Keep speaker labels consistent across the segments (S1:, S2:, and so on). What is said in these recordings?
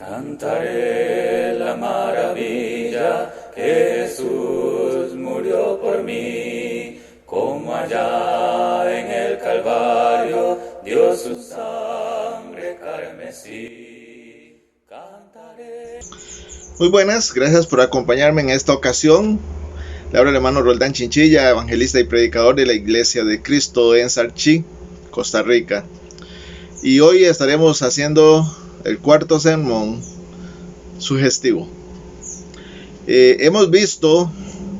S1: Cantaré la maravilla que Jesús murió por mí, como allá en el Calvario dio su sangre carmesí. Cantaré.
S2: Muy buenas, gracias por acompañarme en esta ocasión. Le habla el hermano Roldán Chinchilla, evangelista y predicador de la Iglesia de Cristo en Sarchí, Costa Rica. Y hoy estaremos haciendo el cuarto sermón sugestivo. Hemos visto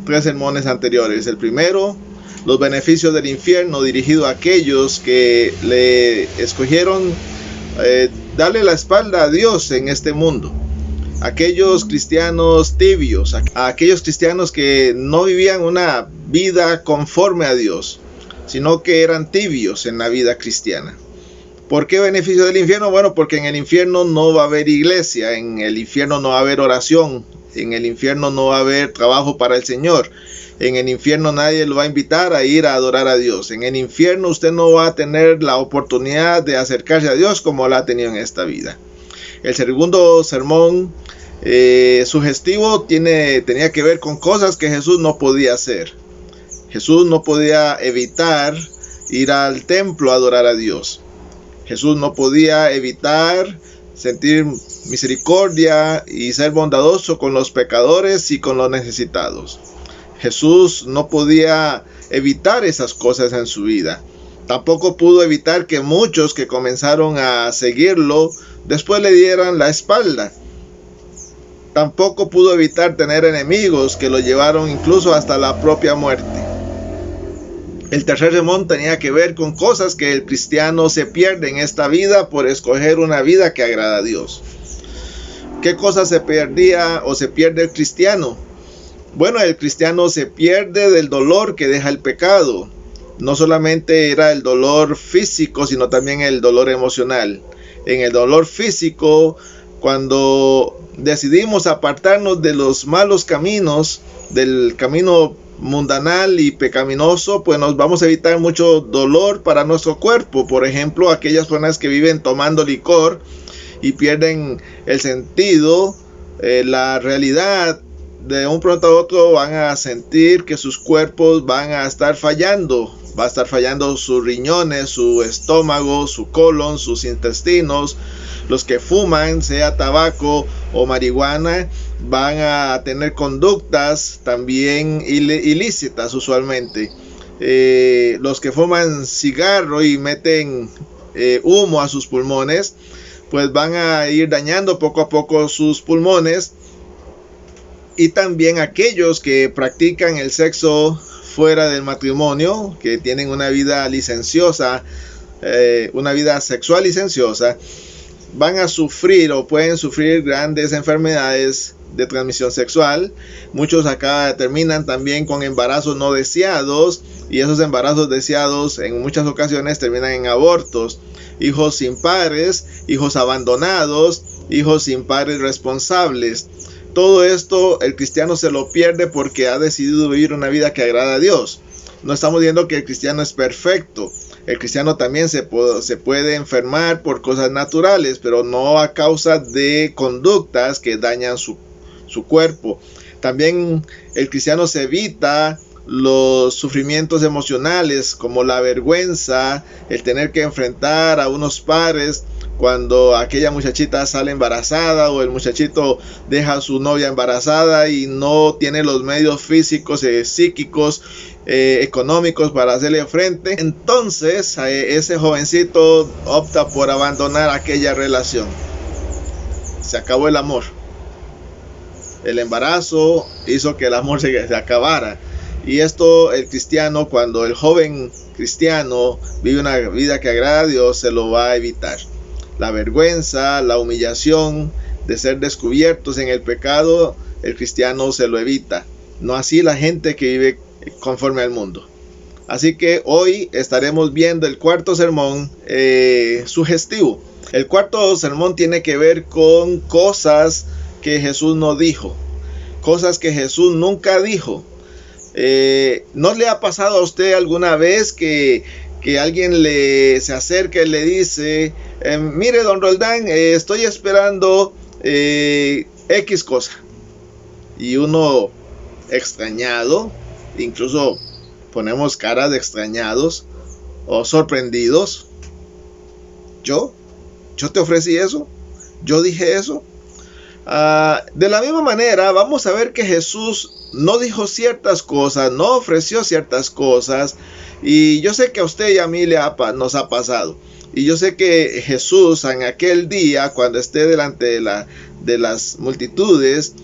S2: 3 sermones anteriores. El primero, los beneficios del infierno, dirigido a aquellos que le escogieron darle la espalda a Dios en este mundo. Aquellos cristianos tibios, a aquellos cristianos que no vivían una vida conforme a Dios, sino que eran tibios en la vida cristiana. ¿Por qué beneficio del infierno? Bueno, porque en el infierno no va a haber iglesia, en el infierno no va a haber oración, en el infierno no va a haber trabajo para el Señor, en el infierno nadie lo va a invitar a ir a adorar a Dios, en el infierno usted no va a tener la oportunidad de acercarse a Dios como la ha tenido en esta vida. El segundo sermón sugestivo tenía que ver con cosas que Jesús no podía hacer. Jesús no podía evitar ir al templo a adorar a Dios. Jesús no podía evitar sentir misericordia y ser bondadoso con los pecadores y con los necesitados. Jesús no podía evitar esas cosas en su vida. Tampoco pudo evitar que muchos que comenzaron a seguirlo después le dieran la espalda. Tampoco pudo evitar tener enemigos que lo llevaron incluso hasta la propia muerte. El tercer sermón tenía que ver con cosas que el cristiano se pierde en esta vida por escoger una vida que agrada a Dios. ¿Qué cosas se perdía o se pierde el cristiano? Bueno, el cristiano se pierde del dolor que deja el pecado. No solamente era el dolor físico, sino también el dolor emocional. En el dolor físico, cuando decidimos apartarnos de los malos caminos, del camino mundanal y pecaminoso, pues nos vamos a evitar mucho dolor para nuestro cuerpo. Por ejemplo, aquellas personas que viven tomando licor y pierden el sentido, la realidad, de un pronto a otro van a sentir que sus cuerpos van a estar fallando. Va a estar fallando sus riñones, su estómago, su colon, sus intestinos. Los que fuman, sea tabaco o marihuana, van a tener conductas también ilícitas usualmente. Los que fuman cigarro y meten humo a sus pulmones, pues van a ir dañando poco a poco sus pulmones. Y también aquellos que practican el sexo fuera del matrimonio, que tienen una vida licenciosa, una vida sexual licenciosa, van a sufrir o pueden sufrir grandes enfermedades de transmisión sexual. Muchos acá terminan también con embarazos no deseados, y esos embarazos deseados en muchas ocasiones terminan en abortos. Hijos sin padres, hijos abandonados, hijos sin padres responsables. Todo esto el cristiano se lo pierde porque ha decidido vivir una vida que agrada a Dios. No estamos diciendo que el cristiano es perfecto. El cristiano también se puede enfermar por cosas naturales, pero no a causa de conductas que dañan su cuerpo. También el cristiano se evita los sufrimientos emocionales, como la vergüenza, el tener que enfrentar a unos padres cuando aquella muchachita sale embarazada, o el muchachito deja a su novia embarazada y no tiene los medios físicos, psíquicos, económicos para hacerle frente. Entonces ese jovencito opta por abandonar aquella relación. Se acabó el amor. El embarazo hizo que el amor se acabara. Y esto el cristiano, cuando el joven cristiano vive una vida que agrada a Dios, se lo va a evitar. La vergüenza, la humillación de ser descubiertos en el pecado, el cristiano se lo evita. No así la gente que vive conforme al mundo. Así que hoy estaremos viendo el cuarto sermón sugestivo. El cuarto sermón tiene que ver con cosas que Jesús no dijo, cosas que Jesús nunca dijo. ¿No le ha pasado a usted alguna vez que alguien se acerca y le dice, mire don Roldán, estoy esperando X cosa. Y uno extrañado, incluso ponemos caras de extrañados o sorprendidos. ¿Yo te ofrecí eso? ¿Yo dije eso? De la misma manera, vamos a ver que Jesús no dijo ciertas cosas, no ofreció ciertas cosas. Y yo sé que a usted y a mí nos ha pasado. Y yo sé que Jesús en aquel día, cuando esté delante de las multitudes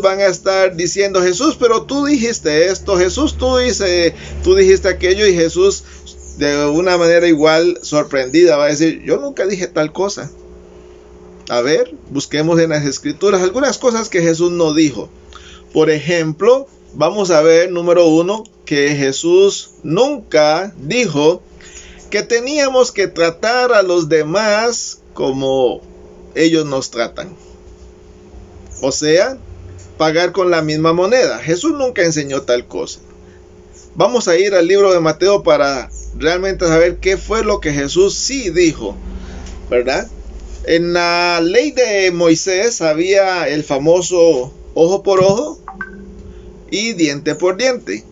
S2: van a estar diciendo: Jesús, pero tú dijiste esto, Jesús, tú dijiste aquello. Y Jesús, de una manera igual sorprendida, va a decir: yo nunca dije tal cosa. A ver, busquemos en las escrituras algunas cosas que Jesús no dijo. Por ejemplo, vamos a ver, número 1, que Jesús nunca dijo que teníamos que tratar a los demás como ellos nos tratan. O sea, pagar con la misma moneda. Jesús nunca enseñó tal cosa. Vamos a ir al libro de Mateo para realmente saber qué fue lo que Jesús sí dijo, ¿verdad? En la ley de Moisés había el famoso ojo por ojo y diente por diente.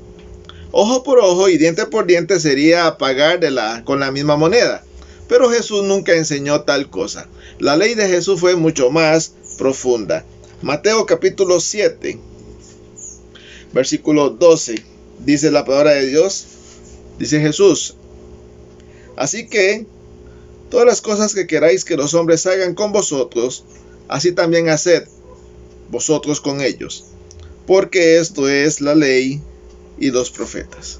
S2: Ojo por ojo y diente por diente sería pagar con la misma moneda. Pero Jesús nunca enseñó tal cosa. La ley de Jesús fue mucho más profunda. Mateo capítulo 7, versículo 12, dice la palabra de Dios, dice Jesús: así que todas las cosas que queráis que los hombres hagan con vosotros, así también haced vosotros con ellos, porque esto es la ley y los profetas.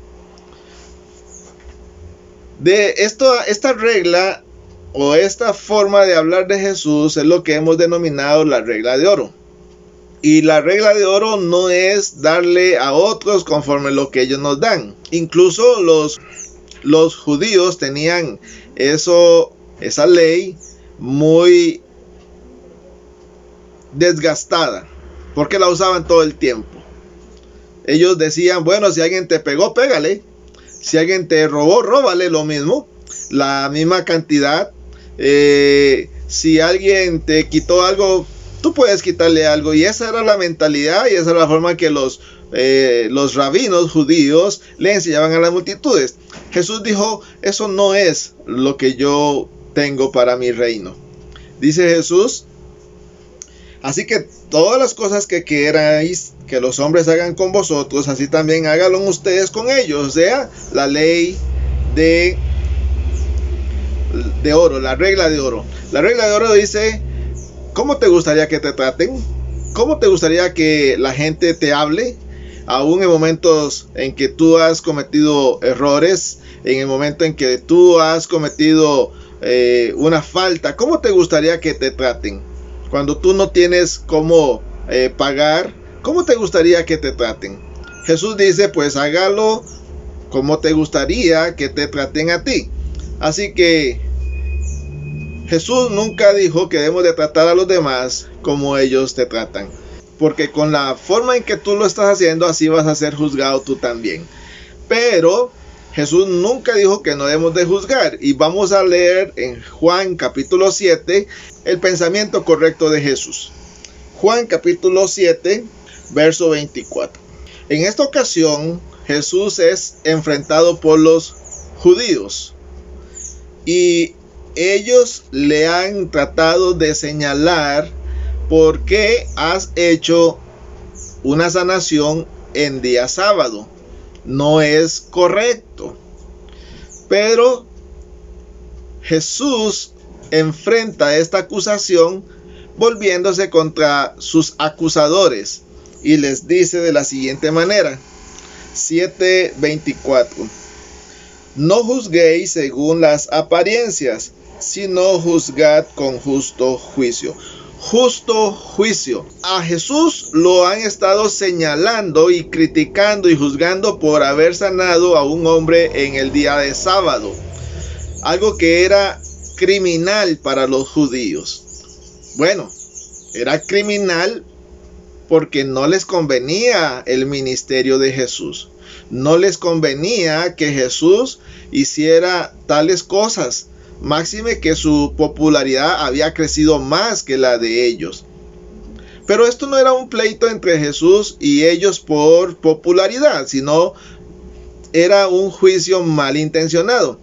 S2: De esta regla o esta forma de hablar de Jesús es lo que hemos denominado la regla de oro. Y la regla de oro no es darle a otros conforme lo que ellos nos dan. Incluso los judíos tenían esa ley muy desgastada, porque la usaban todo el tiempo. Ellos decían: bueno, si alguien te pegó, pégale. Si alguien te robó, róbale lo mismo, la misma cantidad. Si alguien te quitó algo, tú puedes quitarle algo. Y esa era la mentalidad y esa era la forma que los rabinos judíos le enseñaban a las multitudes. Jesús dijo: eso no es lo que yo tengo para mi reino. Dice Jesús: así que todas las cosas que queráis que los hombres hagan con vosotros, así también háganlo ustedes con ellos. O sea, la ley de oro, la regla de oro. La regla de oro dice: ¿cómo te gustaría que te traten? ¿Cómo te gustaría que la gente te hable? Aún en momentos en que tú has cometido errores, en el momento en que tú has cometido una falta, ¿cómo te gustaría que te traten? Cuando tú no tienes cómo pagar, ¿cómo te gustaría que te traten? Jesús dice: pues hágalo como te gustaría que te traten a ti. Así que Jesús nunca dijo que debemos de tratar a los demás como ellos te tratan, porque con la forma en que tú lo estás haciendo, así vas a ser juzgado tú también. Pero Jesús nunca dijo que no debemos de juzgar. Y vamos a leer en Juan capítulo 7 el pensamiento correcto de Jesús. Juan capítulo 7, verso 24. En esta ocasión, Jesús es enfrentado por los judíos. Y ellos le han tratado de señalar: ¿por qué has hecho una sanación en día sábado? No es correcto. Pero Jesús enfrenta esta acusación volviéndose contra sus acusadores y les dice de la siguiente manera: 7:24. No juzguéis según las apariencias, sino juzgad con justo juicio. Justo juicio. A Jesús lo han estado señalando y criticando y juzgando por haber sanado a un hombre en el día de sábado, algo que era criminal para los judíos. Bueno, era criminal porque no les convenía el ministerio de Jesús. No les convenía que Jesús hiciera tales cosas, máxime que su popularidad había crecido más que la de ellos. Pero esto no era un pleito entre Jesús y ellos por popularidad, sino era un juicio malintencionado.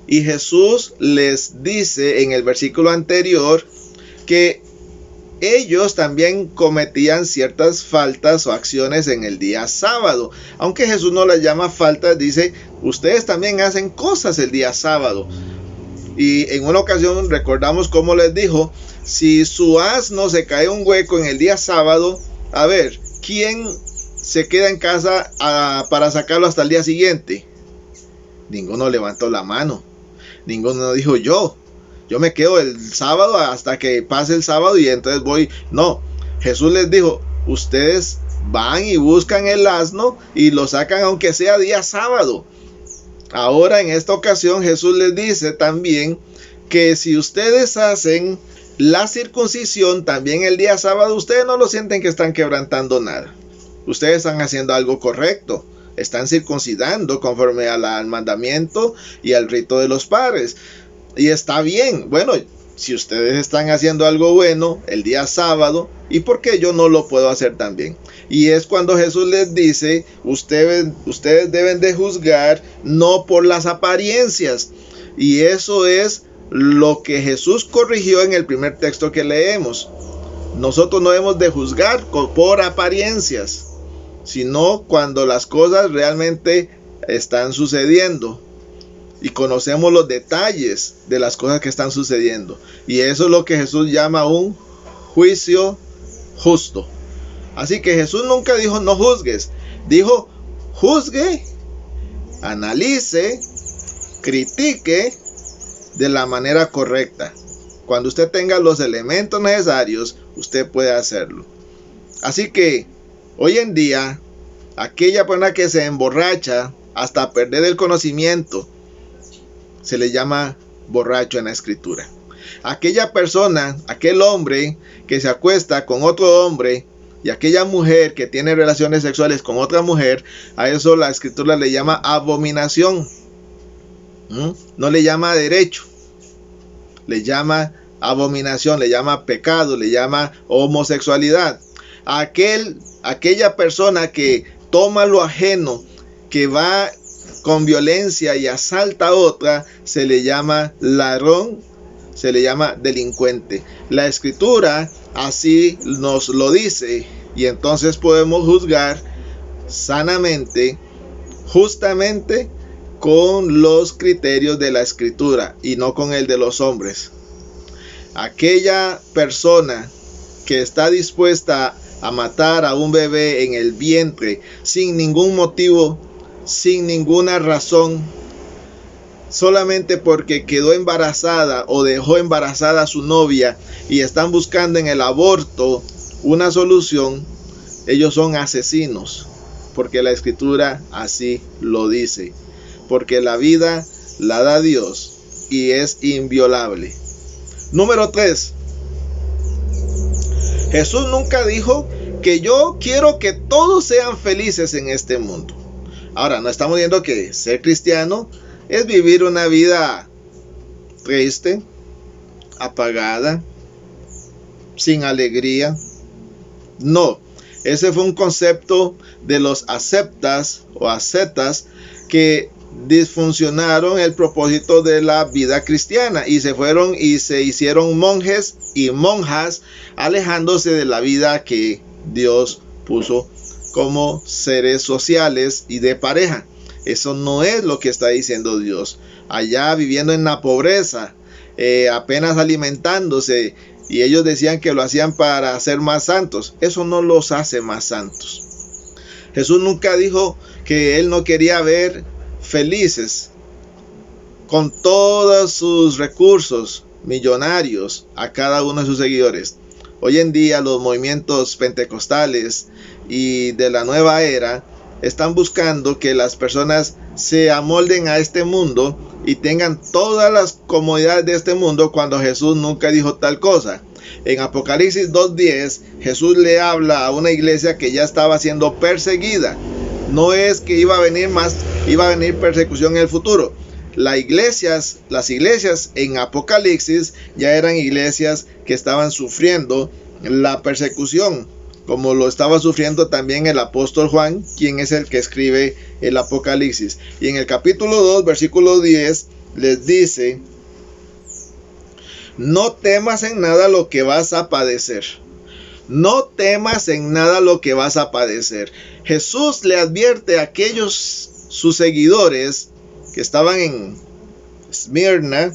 S2: Y Jesús les dice en el versículo anterior que ellos también cometían ciertas faltas o acciones en el día sábado. Aunque Jesús no las llama faltas, dice, ustedes también hacen cosas el día sábado. Y en una ocasión recordamos cómo les dijo, si su asno se cae un hueco en el día sábado, a ver, ¿quién se queda en casa para sacarlo hasta el día siguiente? Ninguno levantó la mano. Ninguno dijo yo me quedo el sábado hasta que pase el sábado y entonces voy. No, Jesús les dijo, ustedes van y buscan el asno y lo sacan aunque sea día sábado. Ahora en esta ocasión Jesús les dice también que si ustedes hacen la circuncisión también el día sábado, ustedes no lo sienten que están quebrantando nada. Ustedes están haciendo algo correcto. Están circuncidando conforme al mandamiento y al rito de los padres. Y está bien. Bueno, si ustedes están haciendo algo bueno el día sábado, ¿y por qué yo no lo puedo hacer también? Y es cuando Jesús les dice, ustedes deben de juzgar no por las apariencias. Y eso es lo que Jesús corrigió en el primer texto que leemos. Nosotros no debemos de juzgar por apariencias, sino cuando las cosas realmente están sucediendo y conocemos los detalles de las cosas que están sucediendo. Y eso es lo que Jesús llama un juicio justo. Así que Jesús nunca dijo no juzgues, dijo juzgue, analice, critique de la manera correcta. Cuando usted tenga los elementos necesarios, usted puede hacerlo. Así que hoy en día, aquella persona que se emborracha hasta perder el conocimiento, se le llama borracho en la escritura. Aquella persona, aquel hombre que se acuesta con otro hombre y aquella mujer que tiene relaciones sexuales con otra mujer, a eso la escritura le llama abominación. No le llama derecho, le llama abominación, le llama pecado, le llama homosexualidad. Aquella persona que toma lo ajeno, que va con violencia y asalta a otra, se le llama ladrón, se le llama delincuente. La escritura así nos lo dice, y entonces podemos juzgar sanamente, justamente, con los criterios de la escritura y no con el de los hombres. Aquella persona que está dispuesta a matar a un bebé en el vientre sin ningún motivo, sin ninguna razón, solamente porque quedó embarazada o dejó embarazada a su novia y están buscando en el aborto una solución, ellos son asesinos, porque la escritura así lo dice, porque la vida la da Dios y es inviolable. Número 3. Jesús nunca dijo que yo quiero que todos sean felices en este mundo. Ahora, no estamos diciendo que ser cristiano es vivir una vida triste, apagada, sin alegría. No, ese fue un concepto de los ascetas o ascetas que disfuncionaron el propósito de la vida cristiana y se fueron y se hicieron monjes y monjas, alejándose de la vida que Dios puso como seres sociales y de pareja. Eso no es lo que está diciendo Dios. Allá viviendo en la pobreza, apenas alimentándose, y ellos decían que lo hacían para ser más santos. Eso no los hace más santos. Jesús nunca dijo que él no quería ver felices con todos sus recursos millonarios a cada uno de sus seguidores. Hoy en día los movimientos pentecostales y de la nueva era están buscando que las personas se amolden a este mundo y tengan todas las comodidades de este mundo, cuando Jesús nunca dijo tal cosa. En Apocalipsis 2:10 Jesús le habla a una iglesia que ya estaba siendo perseguida. No es que iba a venir persecución en el futuro. las iglesias en Apocalipsis ya eran iglesias que estaban sufriendo la persecución, como lo estaba sufriendo también el apóstol Juan, quien es el que escribe el Apocalipsis. Y en el capítulo 2, versículo 10, les dice: no temas en nada lo que vas a padecer. No temas en nada lo que vas a padecer. Jesús le advierte a aquellos sus seguidores que estaban en Esmirna,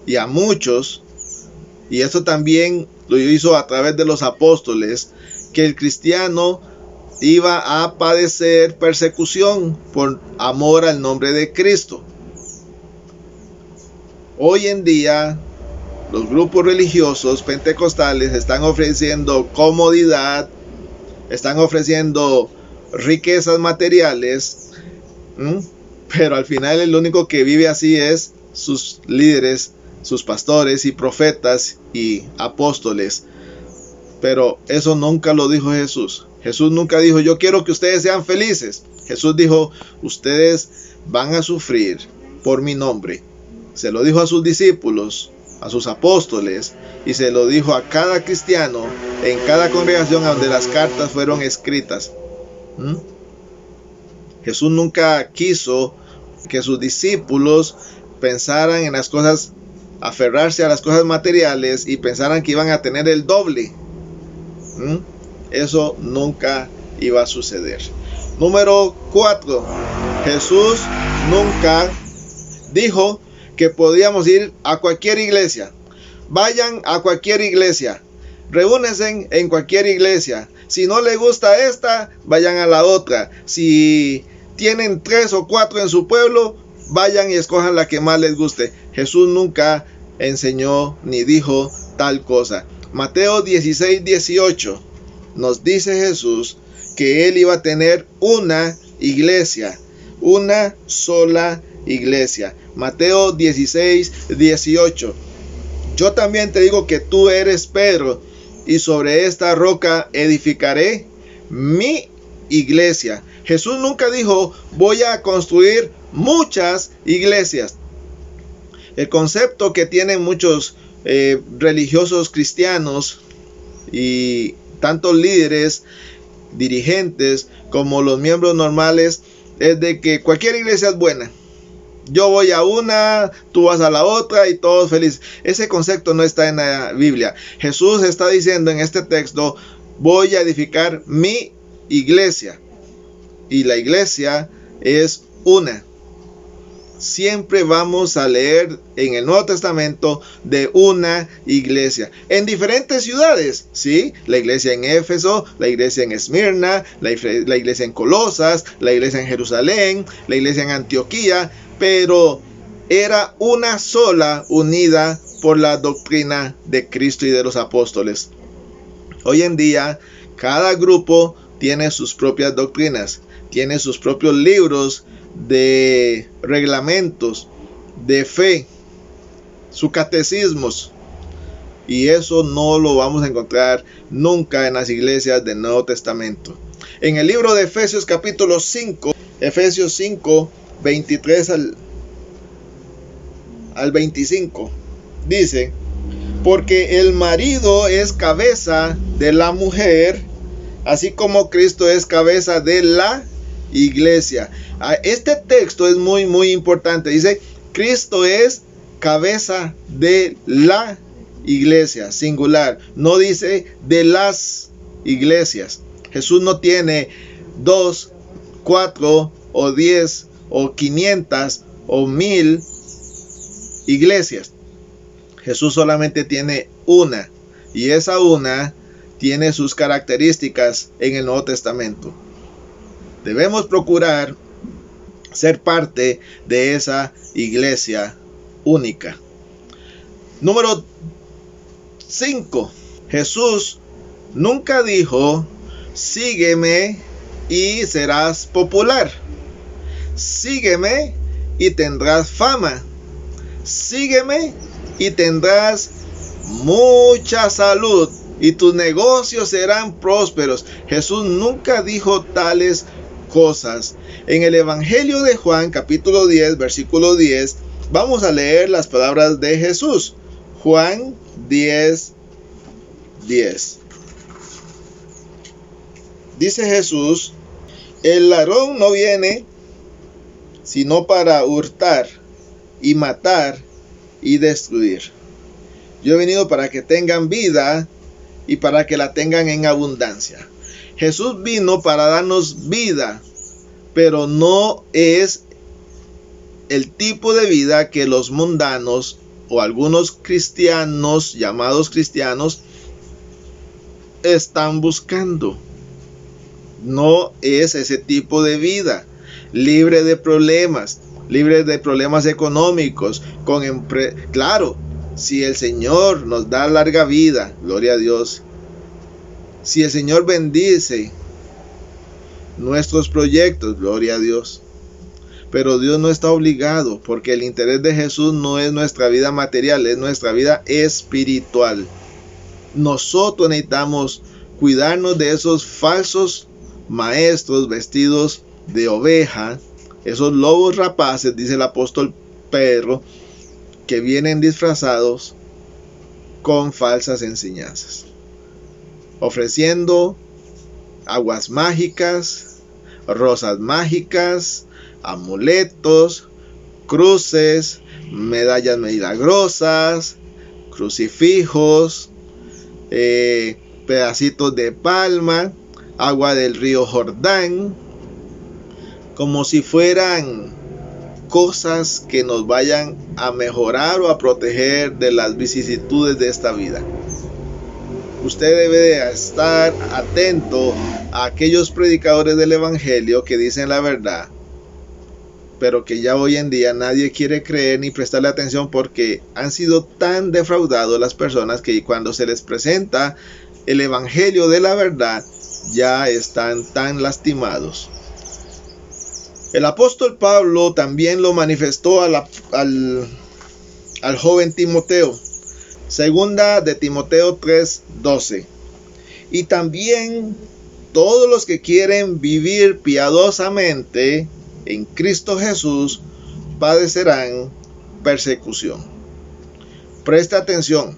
S2: y a muchos, y esto también lo hizo a través de los apóstoles, que el cristiano iba a padecer persecución por amor al nombre de Cristo. Hoy en día, los grupos religiosos pentecostales están ofreciendo comodidad, están ofreciendo riquezas materiales, pero al final el único que vive así es sus líderes, sus pastores y profetas y apóstoles. Pero eso nunca lo dijo Jesús. Jesús nunca dijo: yo quiero que ustedes sean felices. Jesús dijo: ustedes van a sufrir por mi nombre. Se lo dijo a sus discípulos, a sus apóstoles, y se lo dijo a cada cristiano en cada congregación a donde las cartas fueron escritas. Jesús nunca quiso que sus discípulos pensaran en las cosas, aferrarse a las cosas materiales y pensaran que iban a tener el doble. Eso nunca iba a suceder. Número 4. Jesús nunca dijo que podíamos ir a cualquier iglesia. Vayan a cualquier iglesia. Reúnense en cualquier iglesia. Si no les gusta esta, vayan a la otra. Si tienen 3 o 4 en su pueblo, vayan y escojan la que más les guste. Jesús nunca enseñó ni dijo tal cosa. Mateo 16:18 nos dice Jesús que él iba a tener una iglesia, una sola iglesia. Mateo 16:18. Yo también te digo que tú eres Pedro, y sobre esta roca edificaré mi iglesia. Jesús nunca dijo: voy a construir muchas iglesias. El concepto que tienen muchos religiosos cristianos y tanto líderes, dirigentes como los miembros normales es de que cualquier iglesia es buena. Yo voy a una, tú vas a la otra y todos felices. Ese concepto no está en la Biblia. Jesús está diciendo en este texto: voy a edificar mi iglesia. Y la iglesia es una. Siempre vamos a leer en el Nuevo Testamento de una iglesia en diferentes ciudades, ¿sí? La iglesia en Éfeso, la iglesia en Esmirna, la iglesia en Colosas, la iglesia en Jerusalén, la iglesia en Antioquía, pero era una sola, unida por la doctrina de Cristo y de los apóstoles. Hoy en día, cada grupo tiene sus propias doctrinas, tiene sus propios libros de reglamentos, de fe, sus catecismos, y eso no lo vamos a encontrar nunca en las iglesias del Nuevo Testamento. En el libro de Efesios capítulo 5, Efesios 5, 23 al 25, dice: porque el marido es cabeza de la mujer, así como Cristo es cabeza de la iglesia. Este texto es muy importante. Dice: Cristo es cabeza de la iglesia, singular. No dice de las iglesias. Jesús no tiene 2, 4 o 10 o 500 o 1000 iglesias. Jesús solamente tiene una, y esa una tiene sus características en el Nuevo Testamento. Debemos procurar ser parte de esa iglesia única. Número 5. Jesús nunca dijo: sígueme y serás popular. Sígueme y tendrás fama. Sígueme y tendrás mucha salud y tus negocios serán prósperos. Jesús nunca dijo tales cosas. En el Evangelio de Juan, capítulo 10, versículo 10, vamos a leer las palabras de Jesús. Juan 10, 10. Dice Jesús: el ladrón no viene sino para hurtar y matar y destruir. Yo he venido para que tengan vida y para que la tengan en abundancia. Jesús vino para darnos vida, pero no es el tipo de vida que los mundanos o algunos cristianos, llamados cristianos, están buscando. No es ese tipo de vida, libre de problemas económicos, claro, si el Señor nos da larga vida, gloria a Dios. Si el Señor bendice nuestros proyectos, gloria a Dios. Pero Dios no está obligado, porque el interés de Jesús no es nuestra vida material, es nuestra vida espiritual. Nosotros necesitamos cuidarnos de esos falsos maestros vestidos de oveja, esos lobos rapaces, dice el apóstol Pedro, que vienen disfrazados con falsas enseñanzas, ofreciendo aguas mágicas, rosas mágicas, amuletos, cruces, medallas milagrosas, crucifijos, pedacitos de palma, agua del río Jordán, como si fueran cosas que nos vayan a mejorar o a proteger de las vicisitudes de esta vida. Usted debe de estar atento a aquellos predicadores del Evangelio que dicen la verdad, pero que ya hoy en día nadie quiere creer ni prestarle atención, porque han sido tan defraudados las personas que cuando se les presenta el Evangelio de la verdad, ya están tan lastimados. El apóstol Pablo también lo manifestó al joven Timoteo. Segunda de Timoteo 3:12. Y también todos los que quieren vivir piadosamente en Cristo Jesús padecerán persecución. Presta atención.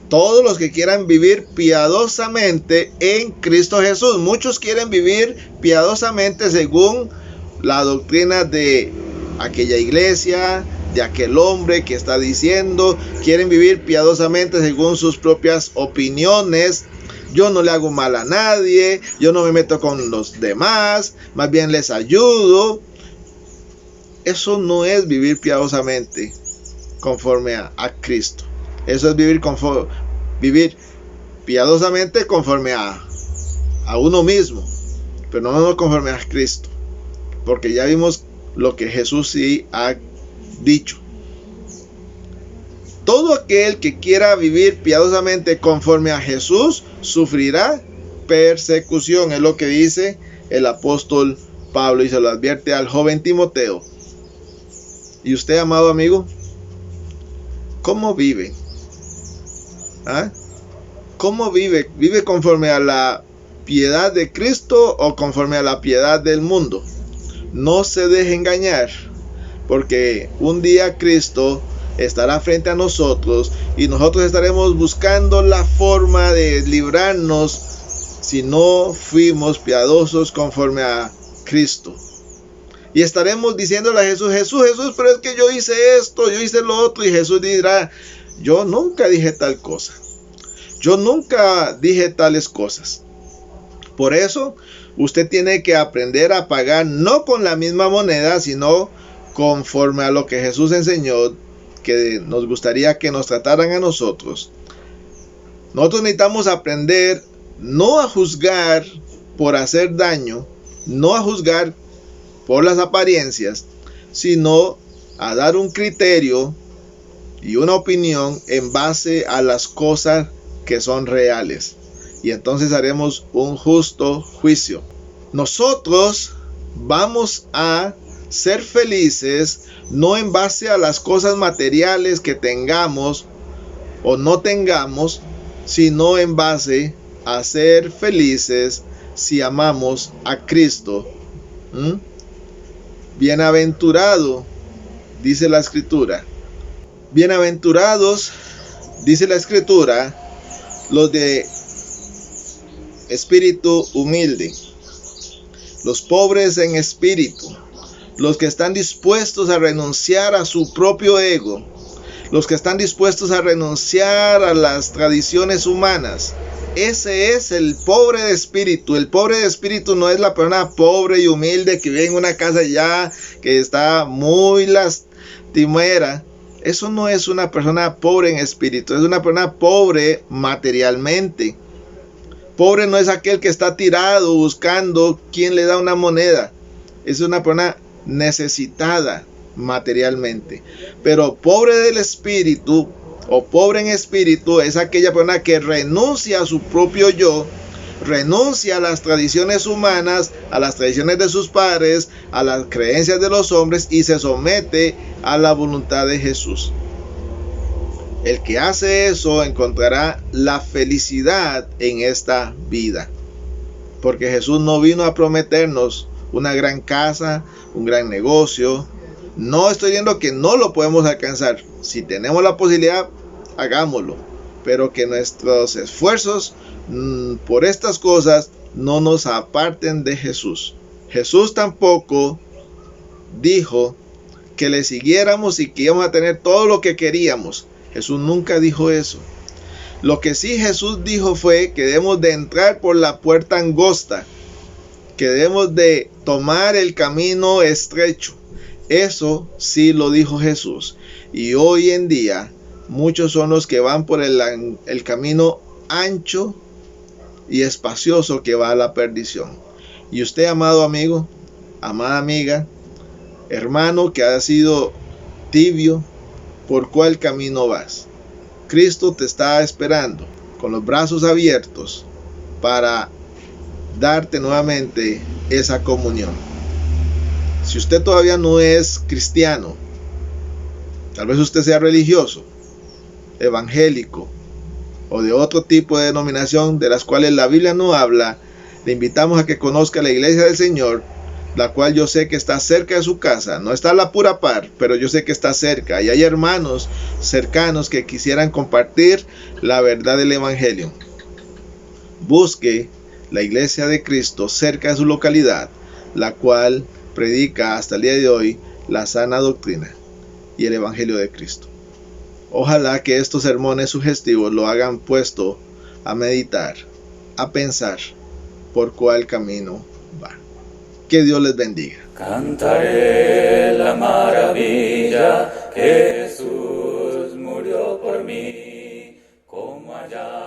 S2: Todos los que quieran vivir piadosamente en Cristo Jesús. Muchos quieren vivir piadosamente según la doctrina de aquella iglesia, de aquel hombre que está diciendo. Quieren vivir piadosamente según sus propias opiniones. Yo no le hago mal a nadie, yo no me meto con los demás, más bien les ayudo. Eso no es vivir piadosamente conforme a Cristo. Eso es vivir piadosamente conforme a uno mismo, pero no conforme a Cristo, porque ya vimos lo que Jesús sí ha dicho. Todo aquel que quiera vivir piadosamente conforme a Jesús sufrirá persecución, es lo que dice el apóstol Pablo, y se lo advierte al joven Timoteo. ¿Y usted, amado amigo, cómo vive? ¿Cómo vive? ¿Vive conforme a la piedad de Cristo o conforme a la piedad del mundo? No se deje engañar, porque un día Cristo estará frente a nosotros y nosotros estaremos buscando la forma de librarnos si no fuimos piadosos conforme a Cristo. Y estaremos diciéndole a Jesús: Jesús, pero es que yo hice esto, yo hice lo otro. Y Jesús dirá: yo nunca dije tal cosa. Yo nunca dije tales cosas. Por eso, usted tiene que aprender a pagar no con la misma moneda, sino conforme a lo que Jesús enseñó, que nos gustaría que nos trataran a nosotros. Nosotros necesitamos aprender no a juzgar por hacer daño, no a juzgar por las apariencias, sino a dar un criterio y una opinión en base a las cosas que son reales. Y entonces haremos un justo juicio. Nosotros vamos a ser felices no en base a las cosas materiales que tengamos o no tengamos, sino en base a ser felices si amamos a Cristo. Bienaventurado, dice la Escritura. Bienaventurados, dice la Escritura, los de espíritu humilde, los pobres en espíritu, los que están dispuestos a renunciar a su propio ego, los que están dispuestos a renunciar a las tradiciones humanas. Ese es el pobre de espíritu. El pobre de espíritu no es la persona pobre y humilde que vive en una casa ya, que está muy lastimera. Eso no es una persona pobre en espíritu, es una persona pobre materialmente. Pobre no es aquel que está tirado buscando quién le da una moneda. Es una persona necesitada materialmente. Pero pobre del espíritu o pobre en espíritu es aquella persona que renuncia a su propio yo, renuncia a las tradiciones humanas, a las tradiciones de sus padres, a las creencias de los hombres y se somete a la voluntad de Jesús. El que hace eso encontrará la felicidad en esta vida. Porque Jesús no vino a prometernos una gran casa, un gran negocio. No estoy diciendo que no lo podemos alcanzar. Si tenemos la posibilidad, hagámoslo. Pero que nuestros esfuerzos por estas cosas no nos aparten de Jesús. Jesús tampoco dijo que le siguiéramos y que íbamos a tener todo lo que queríamos. Jesús nunca dijo eso. Lo que sí Jesús dijo fue que debemos de entrar por la puerta angosta, que debemos de tomar el camino estrecho. Eso sí lo dijo Jesús. Y hoy en día muchos son los que van por el camino ancho y espacioso que va a la perdición. Y usted, amado amigo, amada amiga, hermano que ha sido tibio, ¿por cuál camino vas? Cristo te está esperando con los brazos abiertos para darte nuevamente esa comunión. Si usted todavía no es cristiano, tal vez usted sea religioso, evangélico o de otro tipo de denominación de las cuales la Biblia no habla, le invitamos a que conozca la Iglesia del Señor, la cual yo sé que está cerca de su casa. No está a la pura par, pero yo sé que está cerca. Y hay hermanos cercanos que quisieran compartir la verdad del Evangelio. Busque la Iglesia de Cristo cerca de su localidad, la cual predica hasta el día de hoy la sana doctrina y el Evangelio de Cristo. Ojalá que estos sermones sugestivos lo hagan puesto a meditar, a pensar por cuál camino va. Que Dios les bendiga.
S1: Cantaré la maravilla que Jesús murió por mí, como allá